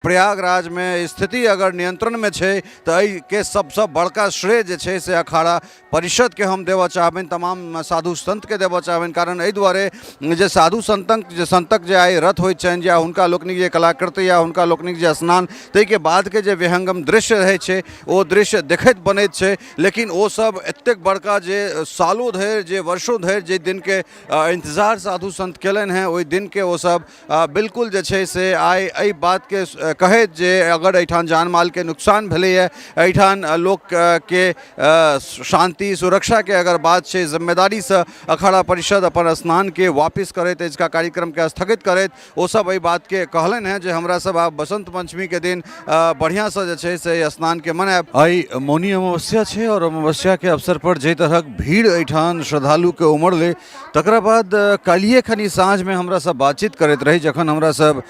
प्रयागराज में स्थिति अगर नियंत्रण में है तो के सबसे बड़का श्रेय जे छै से अखाड़ा परिषद के हम देव चाहबेन, तमाम साधु संत के देव चाहबेन। कारण एहि दुआरे जे साधु संतक जे आइ रथ होइत छनि, या हुनका लोकनिक जे कलाकृति या हुनका लोकनिक जे स्नान ताहि के बाद के जे विहंगम दृश्य रहै छै ओ दृश्य देखैत बनैत छै। लेकिन ओ सब एतेक बड़का जे सालों धरि जे वर्षों धरि जे दिन के इंतजार साधु संत केलनि हैं, ओहि दिन के ओ सब बिल्कुल जे छै से आइ एहि बात के कहैत जे अगर एहिठाम जान माल के नुकसान भेलै है, एहिठाम लोक के शांति सुरक्षा के अगर बात छै, जिम्मेदारी से अखाड़ा परिषद अपन स्नान के वापिस करैत इसका कार्यक्रम के स्थगित करैत ओ सब एहि बात के कहलनि हैं जे हमरा सब आब बसंत पंचमी के दिन बढ़िया से जे छै से स्नान के मनाएब। आइ मौनी अमावस्या छै और अमावस्या के अवसर पर जे तरहक भीड़ एहिठाम श्रद्धालु के उमड़लै, तकरा बाद काल्हिए खनी साँझ में हमरा सब बातचीत करैत रही, जखन हमरा सब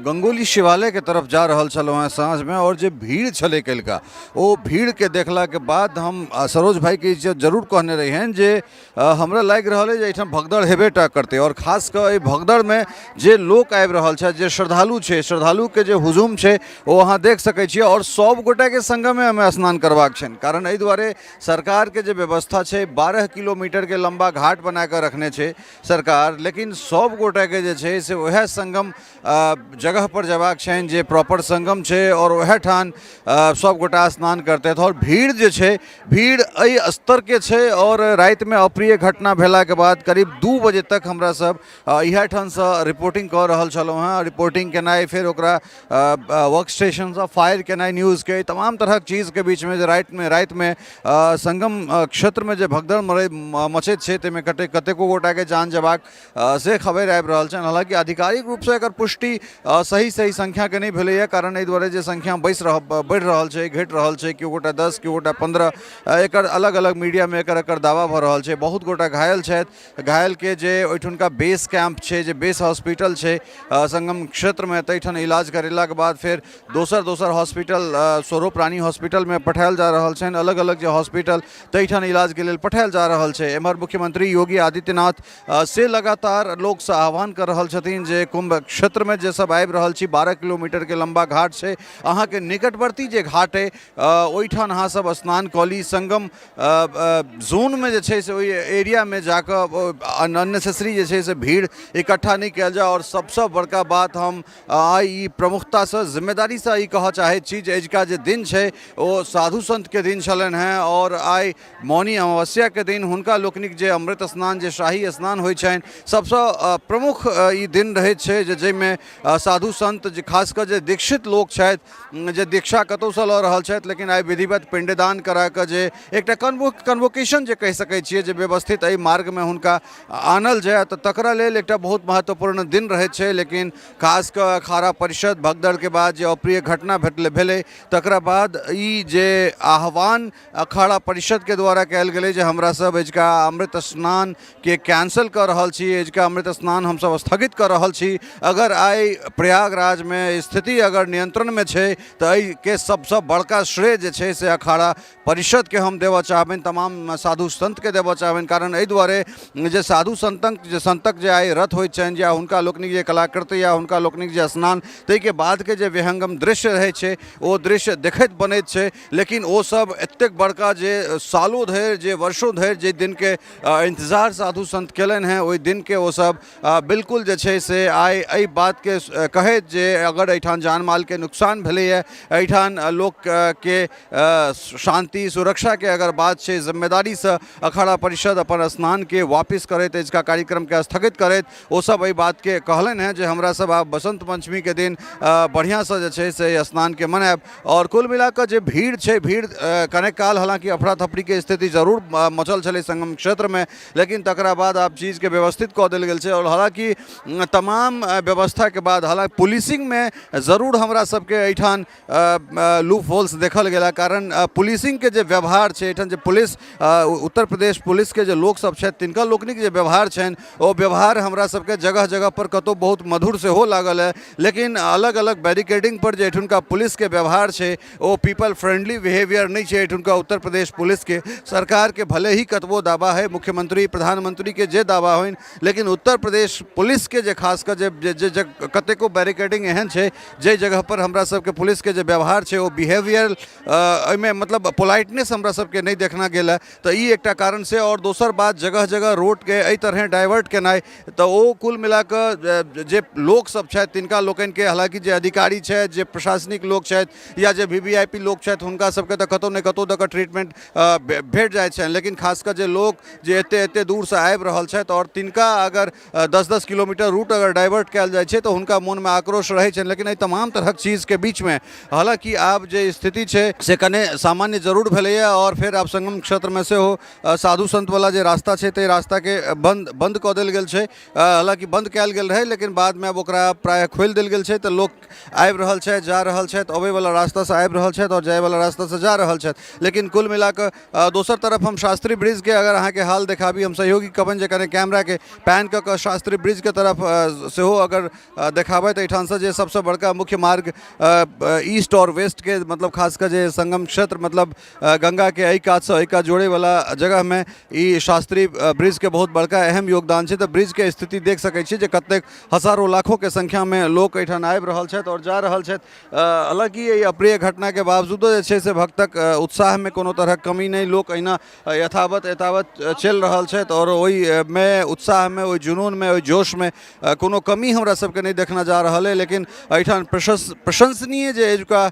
गंगोली शिवालय के तरफ जा रहल छलहुँ हैं साँझ में, और जे भीड़ छलै कल्का ओ भीड़ के देखला के बाद हम सरोज भाई के जरूर कहने रही हैं जे हमरा लागि रहल है जे एहिठाम भगदड़ हेबेटा करते, और खास कर एहि भगदड़ में जे लोक आबि रहल छै, जे श्रद्धालु छै, श्रद्धालु के जे हुजूम छै ओ अहाँ देख सकै छियै। और सब गोटा के संगमे हमें स्नान करबाक छनि, कारण एहि दुआरे सरकार के जे व्यवस्था छै 12 किलोमीटर के लंबा घाट बना के रखने छै सरकार, लेकिन सब गोटा के जे छै से वएह संगम जगह पर जबाक छनि जे प्रॉपर संगम छै, और वह ठान सब गोटा स्नान करते हैं। और भीड़ जे छै, भीड़ एहि स्तर के छै, और रात में अप्रिय घटना भेला के बाद करीब 2 बजे तक हमरा सब इएह ठान से रिपोर्टिंग कर रहल छलहुँ हैं। रिपोर्टिंग केनाइ, फिर ओकरा वर्क स्टेशन से फायर केनाइ, न्यूज़ के तमाम तरह चीज के बीच में जे रात में संगम क्षेत्र में जे भगदड़ मचैत छै, ताहिमे कतेको गोटा के जान जबाक से खबर आबि रहल छनि। हालांकि आधिकारिक रूप से एकर पुष्टि सही संख्या के नहीं भेलै है, कारण एहि दुआरे जे संख्या बढ़ि रहल छै, घटि रहल छै, केओ गोटा 10 केओ गोटा 15 एकर अलग अलग मीडिया में एकर दावा भऽ रहल छै। बहुत गोटा घायल छथि, घायल के जे ओहिठुनका बेस कैंप छै, जे बेस हॉस्पिटल छै संगम क्षेत्र में, तहिठाम इलाज करेला के बाद फिर दोसर हॉस्पिटल स्वरूप प्राणी हॉस्पिटल में पठायल जा रहल छनि। अलग अलग जे हॉस्पिटल तहिठाम इलाज के लेल पठायल जा रहल छै। एम्हर मुख्यमंत्री योगी आदित्यनाथ से लगातार लोक से आह्वान कर रहल छथिन जे कुंभ क्षेत्र में जे सब आबि रहल छी, 12 किलोमीटर के लंबा घाट छै, अहाँ के निकटवर्ती जे घाट है ओहिठाम अहाँ सब स्नान कऽ ली। संगम जोन में जे छै से ओहि एरिया में जाकर अननेसेसरी जे छै से भीड़ इकट्ठा नहीं कयल जाए। और सबसे बड़का बात हम आई प्रमुखता से जिम्मेदारी से ई कह चाहै छी जे एजुका जे दिन छै ओ साधु संत के दिन छलनि हैं, और आई मौनी अमावस्या के दिन हुनका लोकनिक जे अमृत स्नान, जे शाही स्नान होइ छनि, सबसे प्रमुख ई दिन रहैत छै जाहिमे साधु संत जे खासकर जे दीक्षित लोक छथि, जे दीक्षा कतौ से लऽ रहल छथि, लेकिन आइ विधिवत पिंडदान करा कऽ जे एकटा कन्वोकेशन जे कहि सकै छियै जे व्यवस्थित एहि मार्ग में हुनका आनल जाय, तऽ तकरा लेल एकटा बहुत महत्वपूर्ण दिन रहैत छै। लेकिन खास कऽ अखाड़ा परिषद भगदड़ के बाद जे अप्रिय घटना भेलै, तकरा बाद ई जे आह्वान अखाड़ा परिषद के द्वारा कयल गेलै जे हमरा सब एजुका अमृत स्नान के कैंसिल कर रहल छी, एजुका अमृत स्नान हम सब स्थगित कर रहल छी। अगर आइ प्रयागराज में स्थिति अगर नियंत्रण में है तो के सबसे बड़का श्रेय जे छै से अखाड़ा परिषद के हम देव चाहबेन, तमाम साधु संत के देव चाहबेन। कारण एहि दुआरे जे साधु संतक जे आइ रथ होइत छनि, या हुनका लोकनिक जे कलाकृति या हुनका लोकनिक जे स्नान ताहि के बाद के जे विहंगम दृश्य रहै छै ओ दृश्य देखैत बनैत छै। लेकिन ओ सब एतेक बड़का जे सालों धरि, जे वर्षों धरि जे दिन के इंतजार साधु संत केलनि हैं, ओहि दिन के ओ सब बिल्कुल जे छै से आइ एहि बात के कहैत जे अगर एहिठाम जान माल के नुकसान भेलै है, एहिठाम लोक के शांति सुरक्षा के अगर बात छै, जिम्मेदारी से अखाड़ा परिषद अपन स्नान के वापिस करैत इसका कार्यक्रम के स्थगित करैत ओ सब एहि बात के कहलनि हैं जे हमरा सब आब बसंत पंचमी के दिन बढ़िया से जे छै से स्नान के मनाएब। और कुल मिलाकर जे भीड़ छै, भीड़ कनेक काल हालांकि अफरा तफरी के स्थिति जरूर मचल छलै संगम क्षेत्र में, लेकिन तकरा बाद आब चीज के व्यवस्थित कऽ देल गेल छै। और हालांकि तमाम व्यवस्था के बाद हालांकि पुलिसिंग में जरूर हमरा सबके एहिठाम लूप होल्स देखल गेला, कारण पुलिसिंग के जे व्यवहार छै एहिठाम जे पुलिस उत्तर प्रदेश पुलिस के जे लोक सब छथि तिनका लोकनिक जे व्यवहार छनि ओ व्यवहार हमरा सबके जगह जगह पर कतौ बहुत मधुर से हो लागल है। लेकिन अलग अलग बैरिकेडिंग पर जे एहिठुनका पुलिस के व्यवहार छै ओ पीपल फ्रेंडली बिहेवियर नहीं छै एहिठुनका उत्तर प्रदेश पुलिस के। सरकार के भले ही कतबो दावा है, मुख्यमंत्री प्रधानमंत्री के जे दावा होइन, लेकिन उत्तर प्रदेश पुलिस के जे खासकर जे कतेको बैरिकेडिंग बैरिकेडिंग एहन छै जे जगह पर हमरा सबके पुलिस के जे व्यवहार छै ओ बिहेवियर एहिमे मतलब पोलाइटनेस हमरा सबके नहीं देखना गेल है। तो ई एकटा कारण से और दोसर बात जगह जगह रोड के एहि तरह डाइवर्ट केनाइ तो ओ कुल मिला कऽ जे लोक सब छथि तिनका लोकनि के हालांकि जे अधिकारी छथि जे प्रशासनिक लोक छथि या जे VVIP लोक छथि हुनका सबके तऽ कतौ ने कतौ दऽ कऽ ट्रीटमेंट भेट जाइ छनि, लेकिन खास कऽ जे लोक जे एते दूर से आबि रहल छथि और तिनका अगर 10-10 किलोमीटर रूट अगर डाइवर्ट कयल जाइ छै तऽ हुनका मोनमे आक्रोश रहै छनि। लेकिन एहि तमाम तरहक चीज के बीच में हालांकि आब जे स्थिति छै से कने सामान्य जरूर भेलैए और फिर आब संगम क्षेत्र में से हो साधु संत वाला जे रास्ता छै ते रास्ता के बंद कऽ देल गेल छै। हालांकि बंद कयल गेल रहै लेकिन बाद में अब ओकरा प्राय खोलि देल गेल छै तऽ लोक आबि रहल छथि जा रहल छथि, अबै वाला रास्ता से आबि रहल छथि और जाय वाला रास्ता से जा रहल छथि। लेकिन कुल मिला कऽ दोसर तरफ हम शास्त्री ब्रिज के अगर अहाँ के हाल देखाबी, हम सहयोगी कवन जे कने कैमरा के पैन कऽ कऽ शास्त्री ब्रिज के तरफ सेहो अगर देखाबै तऽ एहिठाम से जे सबसे बड़का मुख्य मार्ग ईस्ट और वेस्ट के मतलब खास कर जे संगम क्षेत्र मतलब गंगा के एहि कात से एहि कात जोड़े वाला जगह में ई शास्त्री ब्रिज के बहुत बड़का अहम योगदान छै। तऽ ब्रिज के स्थिति देख सकै छी जे कतेक हजारों लाखों के संख्या में लोक एहिठाम आबि रहल छथि और जा रहल छथि। हालांकि ई अप्रिय घटना के बावजूदो जे छै से भक्तक उत्साह में कोनो तरहक कमी नहीं, लोक अहिना यथावत चलि रहल छथि और ओहि में उत्साह में ओहि जुनून में ओहि जोश में कोनो कमी हमरा सबके नहीं देखना जा रहल है। लेकिन एहिठाम प्रशंसनीय जे एजुका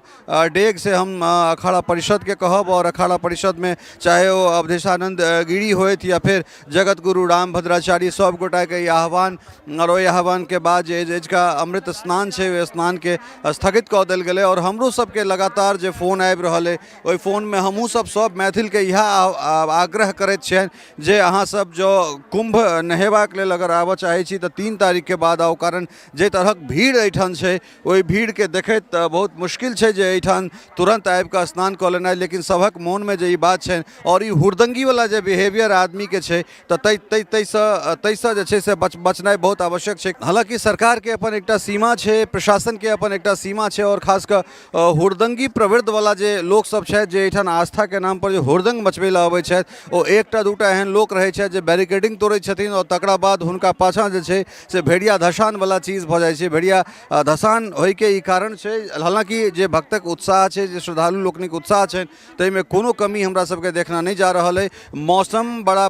डेग से हम अखाड़ा परिषद के कहब और अखाड़ा परिषद में चाहे वो अवधेशानंद गिरी होत या फिर जगत गुरु राम भद्राचार्य सब गोटा के आह्वान और ओहि आह्वान के बाद जे का अमृत स्नान छै ओहि स्नान के स्थगित कऽ देल गेलै और हमरो सबके लगातार जे फोन आबि रहल है ओहि फोन में हमहूँ सब मैथिल के इएह आग्रह करैत छियनि जे अहाँ सब जो कुंभ नहेबाक लेल अगर आबऽ चाहै छी तऽ 3 तारीख के बाद आउ, कारण जे तरहक भीड़ एहिठाम छै ओहि भीड़ के देखैत बहुत मुश्किल छै जे एहिठाम तुरंत आबि कऽ स्नान कऽ लेनाइ। लेकिन सबक मोन में जे ई बात छै और ई हुड़दंगी वाला जे बिहेवियर आदमी के छै तऽ ताहिसँ जे छै से बचनाइ बहुत आवश्यक छै। हालांकि सरकार के अपन एकटा सीमा छै, प्रशासन के अपन एकटा सीमा छै और खास कऽ हुड़दंगी प्रवृत्ति वाला जे लोक सब छथि जे एहिठाम आस्था के नाम पर जे हुड़दंग मचबै लए अबै छथि ओ एकटा दूटा एहन लोक रहै छथि जे बैरिकेडिंग तोड़ै छथिन और तकरा बाद हुनका पाछाँ जे छै से भेड़िया धसान वाला चीज भऽ जाइ छै। भेड़िया धसान होइके ई कारण छै। हालांकि जे भक्तक उत्साह छै जे श्रद्धालु लोकनिक उत्साह छै ताहिमे कोनो कमी हमरा सबके देखना नहीं जा रहल है। मौसम बड़ा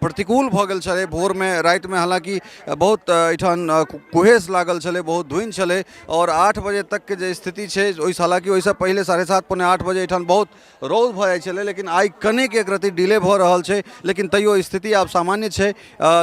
प्रतिकूल भऽ गेल छलै भोर में राति में, हालांकि बहुत एहिठाम कुहेस लागल छलै, बहुत धुनि छलै और 8 बजे तक के जे स्थिति छै हालांकि ओहिसँ पहिले 7:30 पौने 8 बजे एहिठाम बहुत रौद भऽ जाइ छलै लेकिन आइ कनेक एक रत्ती डिले भऽ रहल छै। लेकिन तैयो स्थिति आब सामान्य छै,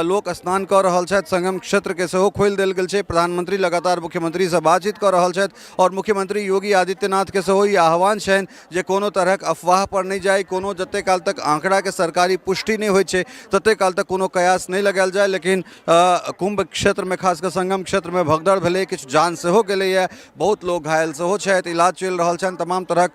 लोक स्नान कऽ रहल छथि, संगम क्षेत्र के सेहो खोलि देल गेल छै। प्रधानमंत्री लगातार मुख्यमंत्री से बातचीत कऽ रहल छथि और मुख्यमंत्री योगी आदित्यनाथ के सेहो ई आह्वान छनि जे कोनो तरहक अफवाह पर नहीं जाय, कोनो जते काल तक आंकड़ा के सरकारी पुष्टि नहीं होइ छै तते काल तक कोनो कयास नहीं लगायल जाय। लेकिन कुंभ क्षेत्र में खास कर संगम क्षेत्र में भगदड़ भेलै, किछु जान सेहो गेलैए, बहुत लोग घायल सेहो छथि, इलाज चलि रहल छनि। तमाम तरहक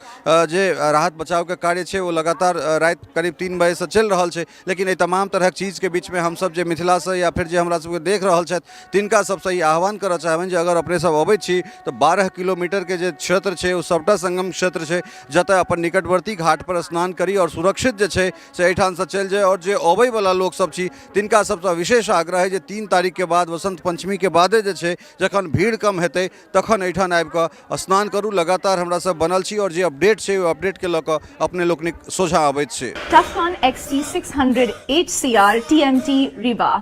जे राहत बचाव के कार्य छै वो लगातार राति करीब 3 बजे से चलि रहल छै। लेकिन एहि तमाम तरहक चीज के बीच में हम सब जे मिथिला से या फिर जे हमरा सबके देख रहल छथि तिनका सबसे ई आह्वान करऽ चाहबनि जे अगर अपने सब अबै छी तऽ 12 किलोमीटर के जे क्षेत्र छै ओ सबटा संगम क्षेत्र छै जतऽ अपन निकटवर्ती घाट पर स्नान करी और सुरक्षित जे छै से एहिठाम से चलि जाय। और जे अबै वाला लोक सब छी तिनका सबसँ विशेष आग्रह है जे 3 तारीख के बाद वसंत पंचमी के बादे जे छै जखन भीड़ कम हेतै तखन एहिठाम आबि कऽ स्नान करू। लगातार हमरा सब बनल छी और जे अपडेट छै ओ अपडेट के लऽ कऽ अपने लोकनिक सोझा अबैत छै। टफकॉन XT 600 HCR TMT रीवा।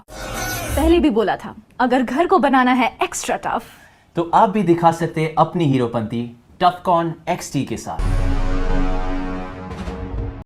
पहले भी बोला था अगर घर को बनाना है एक्स्ट्रा टफ तो आप भी दिखा सकते हैं अपनी हीरोपंती टफकॉन XT के साथ।